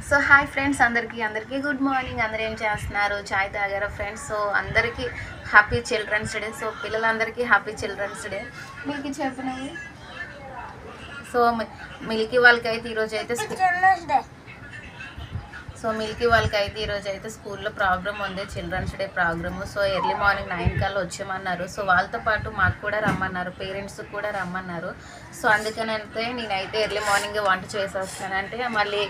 So hi friends, అందరికీ good morning. అందరూ ఏం చేస్తున్నారు? చాయ్ తాగారా ఫ్రెండ్స్? సో అందరికీ హ్యాపీ చిల్డ్రన్స్ డే. సో పిల్లలందరికీ హ్యాపీ చిల్డ్రన్స్ డే. మిల్కీ చెప్పినవి. సో మిల్కీ వాళ్ళకైతే ఈరోజు అయితే ఈరోజు అయితే స్కూల్లో ప్రోగ్రామ్ ఉంది, children's day program. So early morning 9 కల్లా వచ్చేయమన్నారు. సో వాళ్ళతో పాటు మాకు కూడా రమ్మన్నారు, పేరెంట్స్ కూడా రమ్మన్నారు. సో అందుకనంటే నేనైతే ఎర్లీ మార్నింగ్ వంట చేసేస్తాను. అంటే మళ్ళీ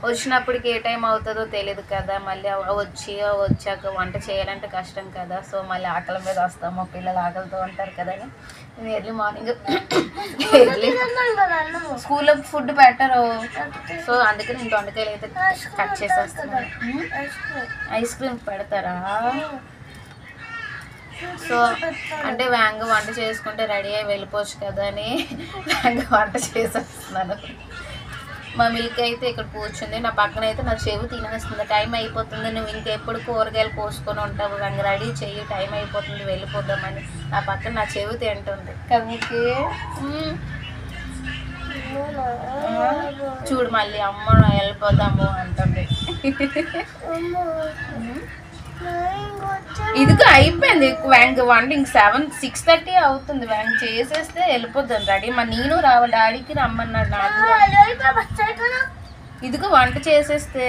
వచ్చినప్పటికి ఏ టైం అవుతుందో తెలియదు కదా, మళ్ళీ వచ్చాక వంట చేయాలంటే కష్టం కదా. సో మళ్ళీ ఆకలి మీద వస్తాము, పిల్లలు ఆకలితో ఉంటారు కదా అని నేను ఎర్లీ మార్నింగ్ స్కూల్లో ఫుడ్ పెట్టరు. సో అందుకని నేను దొండకాయలు అయితే కట్ చేసేస్తున్నాను. ఐస్ క్రీమ్ పెడతారా? సో అంటే వేగంగా వంట చేసుకుంటే రెడీ అయ్యి వెళ్ళిపోవచ్చు కదా అని వేగంగా వంట చేసేస్తున్నాను. మా మిల్క్ అయితే ఇక్కడ కూర్చుంది, నా పక్కన అయితే నా చెవి తినేస్తుంది. టైం అయిపోతుంది, నువ్వు ఇంకెప్పుడు కూరగాయలు కోసుకొని ఉంటావు, రంగు రెడీ చెయ్యి, టైం అయిపోతుంది వెళ్ళిపోదామని నా పక్కన నా చెవి తింటుంది కవికి. చూడు మళ్ళీ అమ్మ వెళ్ళిపోదాము అంటుంది. ఇదిగో అయిపోయింది వ్యాంగ్ వంట, ఇంక 6:30 అవుతుంది. వ్యాంగ్ చేసేస్తే వెళ్ళిపోద్దాం రెడీ. మా నేను డాడీకి రమ్మన్నాడు నాకు. ఇదిగో వంట చేసేస్తే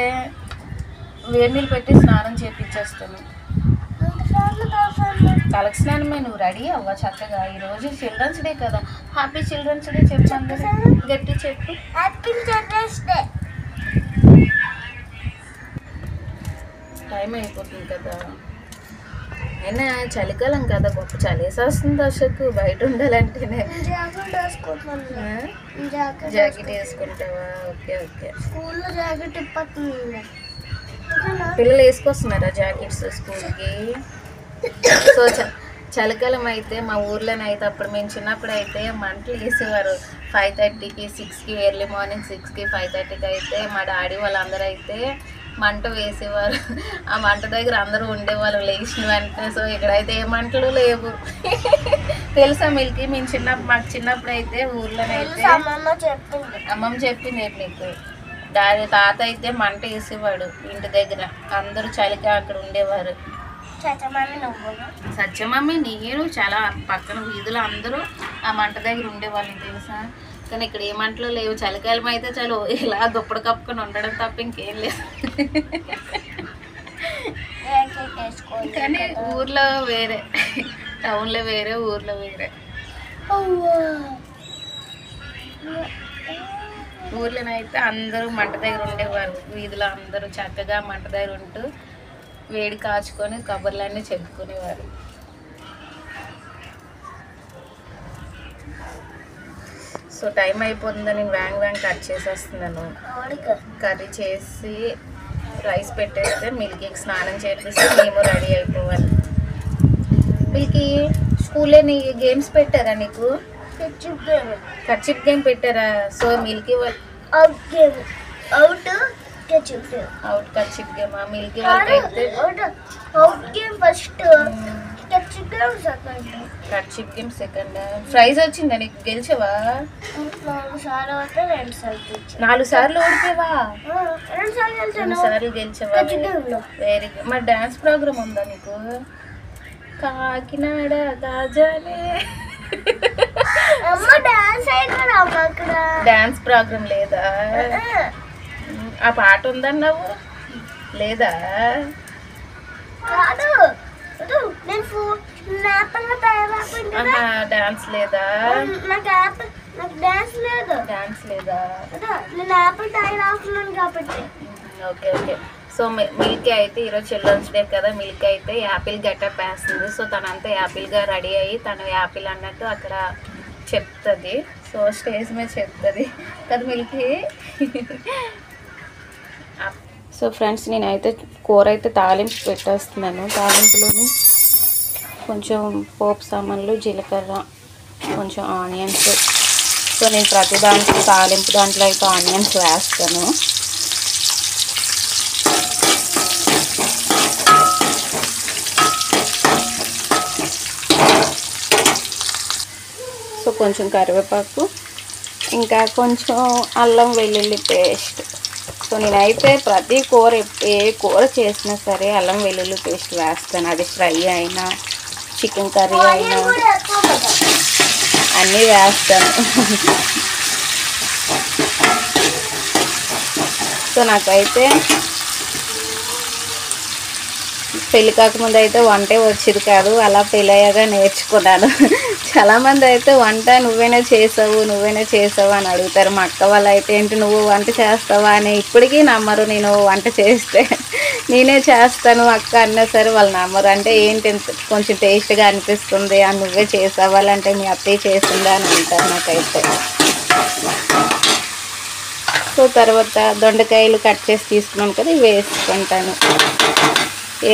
వేడి నీళ్ళు పెట్టి స్నానం చేపించేస్తాను. తలకి స్నానమే, నువ్వు రెడీ అవ్వ చక్కగా. ఈరోజు చిల్డ్రన్స్ డే కదా, హ్యాపీ చిల్డ్రన్స్ డే చెప్పండి, గట్టి చెప్పు. టైం అయిపోతుంది కదా, అయినా చలికాలం కదా, గొప్ప చలేసేస్తుంది అసలు. బయట ఉండాలంటేనే జాకెట్ వేసుకుంటావా? Okay okay. పిల్లలు వేసుకొస్తున్నారా జాకెట్స్ స్కూల్కి? సో చలికాలం అయితే మా ఊర్లోనైతే అప్పుడు మేము చిన్నప్పుడు అయితే మంటలు వేసేవారు 5:30కి 6కి, ఎర్లీ మార్నింగ్ 6కి 5:30కి అయితే మా డాడీ వాళ్ళందరూ అయితే మంట వేసేవారు. ఆ మంట దగ్గర అందరూ ఉండేవాళ్ళు లేచిన వెంటనే. సో ఇక్కడైతే ఏ మంటలు లేవు తెలుసా మిల్కి? మేము మాకు చిన్నప్పుడు అయితే ఊర్లోనైతే అమ్మమ్మ చెప్పింది నీకు. తాత అయితే మంట వేసేవాడు ఇంటి దగ్గర, అందరూ చలిగా అక్కడ ఉండేవారు. సత్యమమ్మీ నేను చాలా పక్కన వీధులు అందరూ ఆ మంట దగ్గర ఉండేవాళ్ళని తెలుసా. కానీ ఇక్కడ ఏ మంటలు లేవు. చలికాలం అయితే చాలు ఇలా దుప్పటి కప్పుకొని ఉండడం తప్ప ఇంకేం లేదు. కానీ ఊర్లో వేరే, టౌన్లో వేరే, ఊర్లో వేరే. ఊర్లోనైతే అందరూ మంట దగ్గర ఉండేవారు, వీధిలో అందరూ చక్కగా మంట దగ్గర ఉంటూ వేడి కాచుకొని కబుర్లన్నీ చెప్పుకునేవారు. సో టైం అయిపోతుందని నేను వ్యాంగ్ కట్ చేసేస్తున్నాను. కర్రీ చేసి రైస్ పెట్టేస్తే మిల్కీకి స్నానం చేపిస్తే మేము రెడీ అయిపోవాలి. మిల్కీ స్కూల్లో నీ గేమ్స్ పెట్టారా నీకు? కర్చిప్ గేమ్ పెట్టారా? సో మిల్కీ వాళ్ళు అవుట్ కర్చిప్ గేమ్. మిల్కీ వాళ్ళకైతే కర్చిప్ గేమ్ సెకండ్. ప్రైజ్ వచ్చిందా నీకు? గెలిచావా? 4 సార్లు ఓడిపోయావా? 2 సార్లు గెలిచావా? Very good. మరి డాన్స్ ప్రోగ్రామ్ ఉందా నీకు? కాకినాడ గాజాలే డాన్స్ ప్రోగ్రామ్ లేదా? ఆ పాట ఉందన్నావు లేదా? డాన్స్ లేదా? డాన్స్ లేదా? Okay okay. సో మిల్కీ అయితే ఈరోజు చిల్డ్రన్స్ డే కదా, మిల్కీ అయితే యాపిల్ గెటప్ వేస్తుంది. సో తనంతా యాపిల్గా రెడీ అయ్యి తను యాపిల్ అన్నట్టు అక్కడ చెప్తుంది. సో స్టేజ్ మీద చెప్తుంది కదా మిల్కీ. సో ఫ్రెండ్స్ నేనైతే కూర అయితే తాలింపు పెట్టేస్తున్నాను. తాలింపులోని కొంచెం పోపు సామాన్లు, జీలకర్ర, కొంచెం ఆనియన్స్. సో నేను ప్రతి దాంట్లో తాలింపు దాంట్లో అయితే ఆనియన్స్ వేస్తాను. సో కొంచెం కరివేపాకు, ఇంకా కొంచెం అల్లం వెల్లుల్లి పేస్ట్. సో నేనైతే ప్రతి కూర ఏ కూర చేసినా సరే అల్లం వెల్లుల్లి పేస్ట్ వేస్తాను. అది ఫ్రై అయినా చికెన్ కర్రీ అయినా అన్నీ వేస్తాను. సో నాకైతే పెళ్ళి కాకముందు అయితే వంటే వచ్చేది కాదు, అలా పెళ్ళయ్యాక నేర్చుకున్నాను. చాలామంది అయితే వంట నువ్వేనా చేసావు అని అడుగుతారు. మా అక్క వాళ్ళు అయితే ఏంటి నువ్వు వంట చేస్తావా అని ఇప్పటికీ నమ్మరు. నేను వంట చేస్తే నేనే చేస్తాను అక్క అన్నా సరే వాళ్ళు నమ్మరు. అంటే ఏంటి కొంచెం టేస్ట్గా అనిపిస్తుంది అని నువ్వే చేసావా అంటే మీ అత్తయ్య చేసిందా అని అంటారు నాకైతే. సో తర్వాత దొండకాయలు కట్ చేసి తీసుకున్నాం కదా, ఇవి వేసుకుంటాను.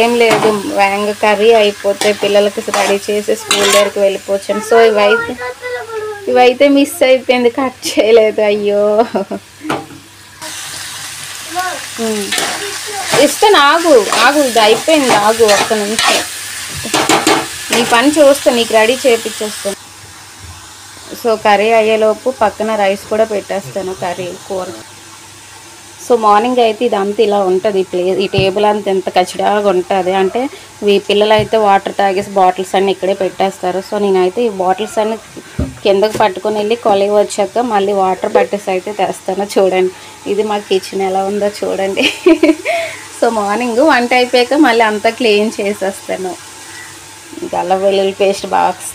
ఏం లేదు, వేగంగా కర్రీ అయిపోతే పిల్లలకి రెడీ చేసి స్కూల్ దగ్గరికి వెళ్ళిపోవచ్చాను. సో ఇవైతే మిస్ అయిపోయింది, కట్ చేయలేదు. అయ్యో ఇస్తాను, ఆగు ఇది అయిపోయింది, ఆగు ఒక్క నిమిషం. నీ పని చూస్తా, నీకు రెడీ చేయించేస్తాను. సో కర్రీ అయ్యేలోపు పక్కన రైస్ కూడా పెట్టేస్తాను, కర్రీ కూర. సో మార్నింగ్ అయితే ఇదంతా ఇలా ఉంటుంది, ఈ టేబుల్ అంతా ఎంత కచ్చిడాగా ఉంటుంది. అంటే ఈ పిల్లలు అయితే వాటర్ తాగేసి బాటిల్స్ అన్నీ ఇక్కడే పెట్టేస్తారు. సో నేనైతే ఈ బాటిల్స్ అన్నీ కిందకు పట్టుకొని వెళ్ళి కొలిగి వచ్చాక మళ్ళీ వాటర్ పట్టేసి అయితే తెస్తాను. చూడండి ఇది మా కిచెన్ ఎలా ఉందో చూడండి. సో మార్నింగ్ వంట అయిపోయాక మళ్ళీ అంతా క్లీన్ చేసేస్తాను. ఇంకా అల్లం వెల్లుల్లి పేస్ట్ బాక్స్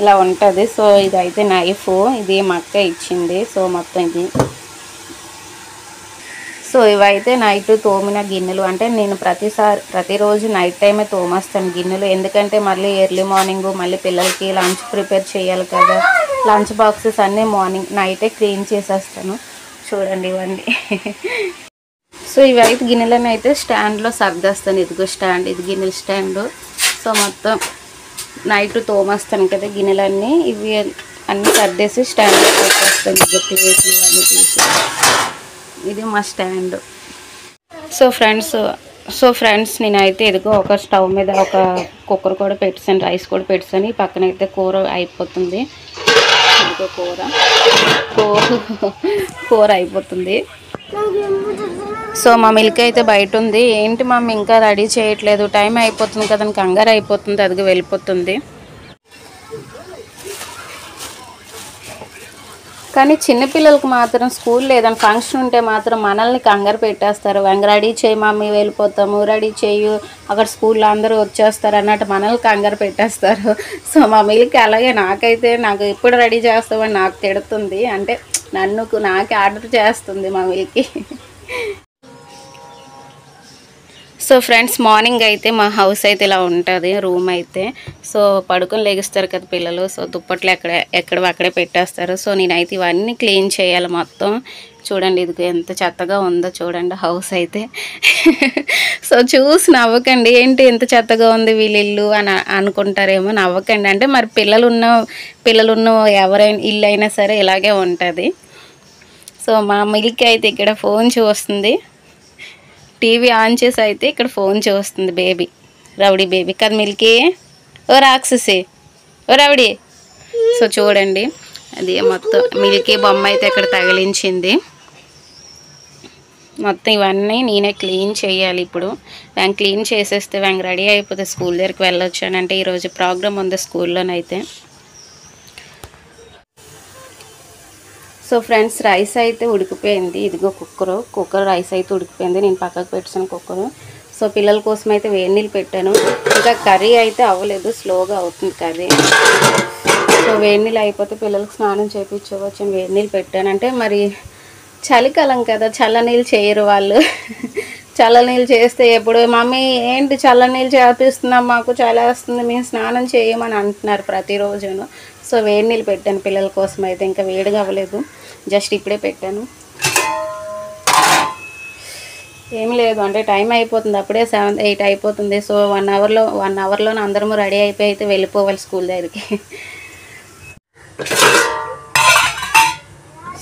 ఇలా ఉంటుంది. సో ఇదైతే నైఫ్, ఇది మా అక్క ఇచ్చింది. సో మొత్తం ఇది. సో ఇవైతే నైట్ తోమిన గిన్నెలు. అంటే నేను ప్రతిరోజు నైట్ టైమే తోమేస్తాను గిన్నెలు. ఎందుకంటే మళ్ళీ ఎర్లీ మార్నింగ్ మళ్ళీ పిల్లలకి లంచ్ ప్రిపేర్ చేయాలి కదా, లంచ్ బాక్సెస్ అన్నీ నైటే క్లీన్ చేసేస్తాను. చూడండి ఇవన్నీ. సో ఇవైతే గిన్నెలను అయితే స్టాండ్లో సర్దేస్తాను. ఇదిగో స్టాండ్, ఇది గిన్నెల స్టాండ్. సో మొత్తం నైట్ తోమేస్తాను కదా గిన్నెలన్నీ, ఇవి అన్నీ సర్దేసి స్టాండ్లో పెట్టేస్తాను. ఇదిగో ప్లేట్లు అన్నీ తీసి, ఇది మా స్టాండ్. సో ఫ్రెండ్స్ నేనైతే ఇదిగో ఒక స్టవ్ మీద ఒక కుక్కర్ కూడా పెట్టాను, రైస్ కూడా పెట్టాను. ఈ పక్కన అయితే కూర అయిపోతుంది. ఇదిగో కూర అయిపోతుంది. సో మా మిల్క్ అయితే బయట ఉంది. ఏంటి మమ్మీ ఇంకా రెడీ చేయట్లేదు, టైం అయిపోతుంది కదా, కంగారు అయిపోతుంది, అదిగో వెళ్ళిపోతుంది. కానీ చిన్నపిల్లలకు మాత్రం స్కూల్ లేదని ఫంక్షన్ ఉంటే మాత్రం మనల్ని కంగారు పెట్టేస్తారు. రెడీ చేయి మమ్మీ వెళ్ళిపోతాము, రెడీ చేయు అక్కడ స్కూల్లో అందరూ వచ్చేస్తారు అన్నట్టు మనల్ని కంగారు పెట్టేస్తారు. సో మా మిల్క్ అలాగే నాకు ఎప్పుడు రెడీ చేస్తామని నాకు తిడుతుంది. అంటే నాకే ఆర్డర్ చేస్తుంది మా మిల్క్కి. సో ఫ్రెండ్స్ మార్నింగ్ అయితే మా హౌస్ అయితే ఇలా ఉంటుంది, రూమ్ అయితే. సో పడుకొని లెగుస్తారు కదా పిల్లలు, సో దుప్పట్లు అక్కడే పెట్టేస్తారు. సో నేనైతే ఇవన్నీ క్లీన్ చేయాలి మొత్తం. చూడండి ఇది ఎంత చెత్తగా ఉందో చూడండి హౌస్ అయితే. సో చూసి నవ్వకండి, ఏంటి ఎంత చెత్తగా ఉంది వీళ్ళ ఇల్లు అని అనుకుంటారేమో, నవ్వకండి. అంటే మరి పిల్లలున్న ఎవరైనా ఇల్లు అయినా సరే ఇలాగే ఉంటుంది. సో మా మిల్క్ అయితే ఇక్కడ ఫోన్ చూస్తుంది, టీవీ ఆన్ చేసి అయితే ఇక్కడ ఫోన్ చూస్తుంది. బేబీ రౌడీ బేబీ కదా మిల్కీ, ఓ రాక్షసి ఓ రౌడీ. సో చూడండి అది మొత్తం మిల్కీ బొమ్మ అయితే ఇక్కడ తగిలించింది. మొత్తం ఇవన్నీ నేనే క్లీన్ చేయాలి ఇప్పుడు. క్లీన్ చేసేస్తే రెడీ అయిపోతే స్కూల్ దగ్గరికి వెళ్ళొచ్చు అని. అంటే ఈరోజు ప్రోగ్రామ్ ఉంది స్కూల్లోనైతే. సో ఫ్రెండ్స్ రైస్ అయితే ఉడికిపోయింది. ఇదిగో కుక్కర్ రైస్ అయితే ఉడికిపోయింది, నేను పక్కకు పెట్టాను కుక్కరు. సో పిల్లల కోసం అయితే వేడి నీళ్ళు పెట్టాను. ఇంకా కర్రీ అయితే అవ్వలేదు, స్లోగా అవుతుంది కర్రీ. సో వేడి నీళ్ళు అయిపోతే పిల్లలకు స్నానం చేయించవచ్చు అని వేడి నీళ్ళు పెట్టాను. అంటే మరి చలికాలం కదా, చల్ల నీళ్ళు చేయరు వాళ్ళు. చల్ల నీళ్ళు చేస్తే ఎప్పుడు మమ్మీ ఏంటి చల్ల నీళ్ళు చేపిస్తున్నాం, మాకు చలి వస్తుంది, మేము స్నానం చేయమని అంటున్నారు ప్రతిరోజును. సో వేడి నీళ్ళు పెట్టాను పిల్లల కోసం అయితే. ఇంకా వేడిగా అవ్వలేదు, జస్ట్ ఇప్పుడే పెట్టాను. ఏం లేదు, అంటే టైం అయిపోతుంది, అప్పుడే 7-8 అయిపోతుంది. సో 1 అవర్లోనే అందరము రెడీ అయిపోయి అయితే వెళ్ళిపోవాలి స్కూల్ దగ్గరికి.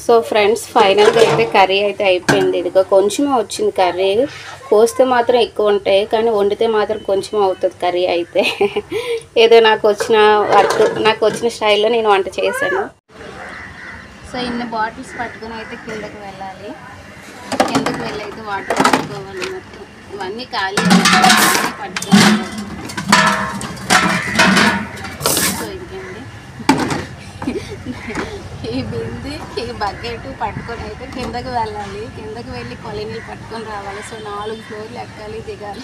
సో ఫ్రెండ్స్ ఫైనల్గా అయితే కర్రీ అయితే అయిపోయింది. ఇదిగో కొంచెమే వచ్చింది కర్రీ, కోస్తే మాత్రం ఎక్కువ ఉంటాయి కానీ వండితే మాత్రం కొంచెం అవుతుంది కర్రీ అయితే. ఏదో నాకు వచ్చిన స్టైల్లో నేను వంట చేశాను. సో ఇన్ని బాటిల్స్ పట్టుకుని అయితే కిందకి వెళ్ళాలి. వాటర్ పట్టుకోవాలి మొత్తం. ఇవన్నీ ఖాళీ పట్టుకోవాలి. సో ఇదిగండి ఈ బింది ఈ బకెట్ పట్టుకొని అయితే కిందకి వెళ్ళాలి. కిందకి వెళ్ళి కొలనీళ్ళు పట్టుకొని రావాలి. సో 4 ఫ్లోర్లు ఎక్కాలి, దిగాలి.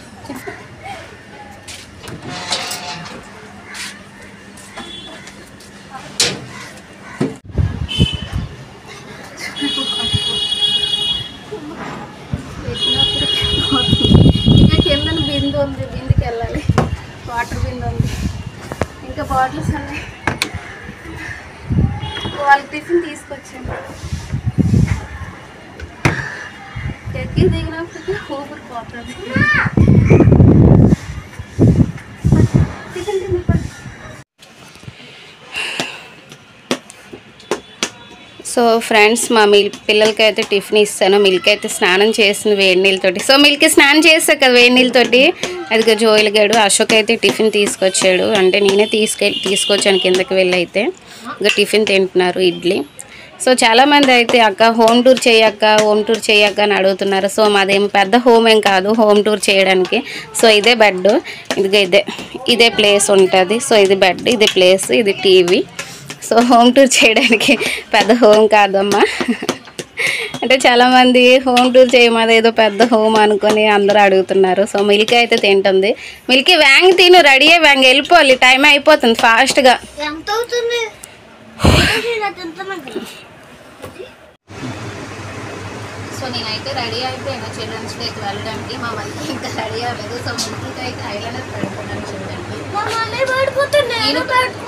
ఇంకా కింద బిందు ఉంది, బిందుకి వెళ్ళాలి. వాటర్ బిందు ఉంది, ఇంకా బాటిల్స్ ఉన్నాయి. వాళ్ళ టిఫిన్ తీసుకొచ్చాను. ఎక్కి దిగినప్పటికీ ఊపిరి పోతుంది. సో ఫ్రెండ్స్, మా పిల్లలకి అయితే టిఫిన్ ఇస్తాను. మిల్క్ అయితే స్నానం చేసింది వేడి నీళ్ళతోటి. సో మిల్క్ స్నానం చేస్తాను కదా వేడి నీళ్ళతోటి. అదిగా జోయిల్ గడు అశోక్ అయితే టిఫిన్ తీసుకొచ్చాడు. అంటే నేనే తీసుకొచ్చాను కిందకి వెళ్ళి. అయితే ఇంకా టిఫిన్ తింటున్నారు, ఇడ్లీ. సో చాలామంది అయితే అక్క హోమ్ టూర్ చేయక్క అని అడుగుతున్నారు. సో మాదేం పెద్ద హోమ్ ఏం కాదు హోమ్ టూర్ చేయడానికి. సో ఇదే బెడ్, ఇదే ప్లేస్ ఉంటుంది. సో ఇది బెడ్, ఇది ప్లేస్, ఇది టీవీ. సో హోమ్ టూర్ చేయడానికి పెద్ద హోమ్ కాదమ్మా. అంటే చాలామంది హోమ్ టూర్ చేయమది ఏదో పెద్ద హోమ్ అనుకొని అందరూ అడుగుతున్నారు. సో మిల్క్ అయితే తింటుంది. మిల్క్ వ్యాంగ్ తిను, రెడీ అయ్యి వ్యాంగ్ వెళ్ళిపోవాలి, టైం అయిపోతుంది ఫాస్ట్గా. సో నేనైతే రెడీ అయిపోయాను చిల్డ్రన్స్ డేకి వెళ్ళడానికి. మా మళ్ళీ ఇంకా రెడీ అవ్వలేదు. సో మిల్క్ అయితే ఐలైనర్ పెట్టుకున్నాను చూడండి.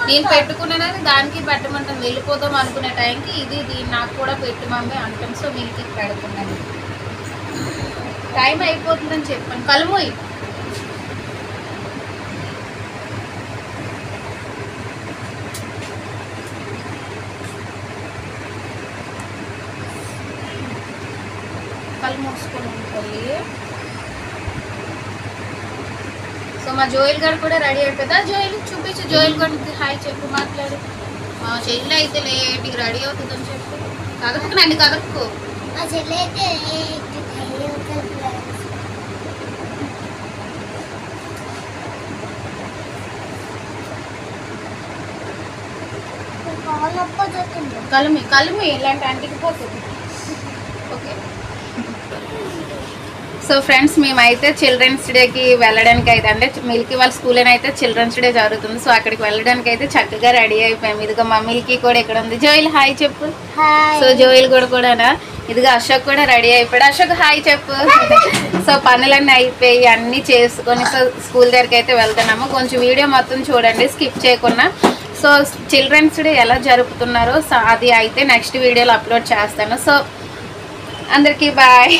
నేను పెట్టుకున్నానని దానికి పెట్టమంటాను. వెళ్ళిపోతాం అనుకునే టైంకి ఇది నాకు కూడా పెట్టు మమ్మీ అంటాను. సో మిల్క్ పెడుతున్నాను, టైం అయిపోతుందని చెప్పాను. కలుమోయి కళ్ళు మూసుకొని ఉంటుంది. సో మా జోయిల్ గారు కూడా రెడీ అయిపోతుందా? జోయిల్ చూపించు, జోయిల్ గారు హాయ్ చెప్పు, మాట్లాడు. మా చెల్లి అయితే లేట్గా రెడీ అవుతుందని చెప్పు. కదక్కు నన్ను కదక్కు. కలుమి ఇలాంటి అంటికి పోతుంది. ఓకే. సో ఫ్రెండ్స్, మేమైతే చిల్డ్రన్స్ డేకి వెళ్ళడానికి అయితే, అంటే మిల్కీ వాళ్ళ స్కూల్ అయితే చిల్డ్రన్స్ డే జరుగుతుంది. సో అక్కడికి వెళ్ళడానికి అయితే చక్కగా రెడీ అయిపోయాము. ఇదిగో మా మిల్కీ కూడా ఇక్కడ ఉంది. జోయిల్ హాయ్ చెప్పు. సో జోయిల్ కూడానా, ఇదిగో అశోక్ కూడా రెడీ అయిపోయాడు. అశోక్ హాయ్ చెప్పు. సో పనులన్నీ అయిపోయి అన్నీ చేసుకొని సో స్కూల్ దగ్గరికి అయితే వెళ్తున్నాము. కొంచెం వీడియో మొత్తం చూడండి స్కిప్ చేయకుండా. సో చిల్డ్రన్స్ డే ఎలా జరుపుతున్నారో సో అది అయితే నెక్స్ట్ వీడియోలో అప్లోడ్ చేస్తాను. సో అందరికీ బాయ్.